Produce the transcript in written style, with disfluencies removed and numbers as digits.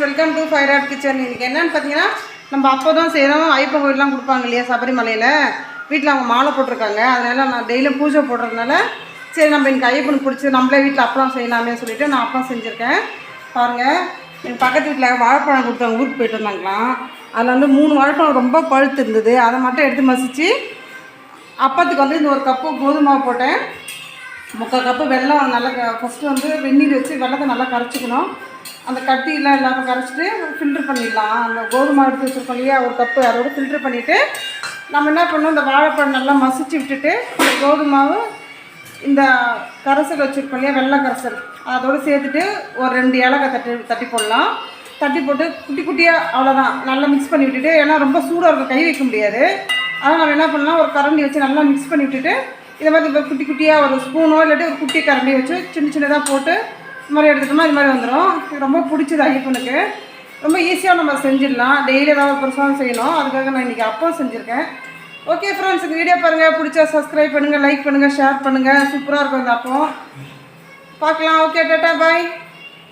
Welcome to fire art kitchen. இன்றைக்கி என்னென்னு பார்த்தீங்கன்னா, நம்ம அப்போ தான் செய்கிறோம். ஐயப்பன் கோயிலெலாம் கொடுப்பாங்க இல்லையா சபரிமலையில். வீட்டில் அவங்க மாலை போட்டிருக்காங்க. அதனால் நான் டெய்லியும் பூஜை போடுறதுனால சரி நம்ம இன்றைக்கி ஐயப்பனுக்கு பிடிச்சி நம்மளே வீட்டில் அப்பளம் செய்யலாமே சொல்லிவிட்டு நான் அப்பளம் செஞ்சுருக்கேன். பாருங்கள், எங்கள் பக்கத்து வீட்டில் வாழைப்பழம் கொடுத்தாங்க, ஊருக்கு போய்ட்டு வந்தாங்களாம். அதில் வந்து 3 வாழைப்பழம் ரொம்ப பழுத்து இருந்தது. அதை மட்டும் எடுத்து மசித்து அப்பத்துக்கு வந்து இந்த ஒரு கப்பு கோதுமை மாவு போட்டேன். 3/4 கப்பு வெல்லம் நல்லா ஃபஸ்ட்டு வந்து வெந்நீர் வச்சு வெள்ளத்தை நல்லா கரைச்சிக்கணும். அந்த கட்டியெலாம் இல்லாமல் கரைச்சிட்டு ஃபில்ட்ரு பண்ணிடலாம். அந்த கோதுமை எடுத்து வச்சுருக்கோம் இல்லையா, ஒரு கப்பு அதோடு ஃபில்ட்ரு பண்ணிவிட்டு நம்ம என்ன பண்ணணும், இந்த வாழைப்பழம் நல்லா மசிச்சு விட்டுட்டு இந்த கோதுமாவு இந்த கரைசல் வச்சுருக்கோம் இல்லையா, வெள்ளை கரைசல் அதோடு சேர்த்துட்டு ஒரு 2 ஏலக்காய் தட்டி போடலாம். தட்டி போட்டு குட்டி குட்டியாக அவ்வளோதான் நல்லா மிக்ஸ் பண்ணி விட்டுட்டு, ஏன்னா ரொம்ப சூடாக இருக்கும், கை வைக்க முடியாது. அதனால் நம்ம என்ன பண்ணலாம், ஒரு கரண்டி வச்சு நல்லா மிக்ஸ் பண்ணி விட்டுட்டு இதை மாதிரி இப்போ குட்டி குட்டியாக ஒரு ஸ்பூனோ இல்லாட்டி ஒரு குட்டி கரண்டி வச்சு சின்ன சின்னதாக போட்டு இது மாதிரி எடுத்துட்டோம்னா இது மாதிரி வந்துடும். இது ரொம்ப பிடிச்சது ஐயப்பனுக்கு. ரொம்ப ஈஸியாக நம்ம செஞ்சிடலாம். டெய்லி ஏதாவது பிரசாதம் செய்யணும், அதுக்காக நான் இன்றைக்கி அப்பம் செஞ்சுருக்கேன். ஓகே ஃப்ரெண்ட்ஸ், இந்த வீடியோ பாருங்கள், பிடிச்சா சப்ஸ்கிரைப் பண்ணுங்கள், லைக் பண்ணுங்கள், ஷேர் பண்ணுங்கள். சூப்பராக இருக்கும் இந்த அப்பம். பார்க்கலாம். ஓகே, டாட்டா, பாய்.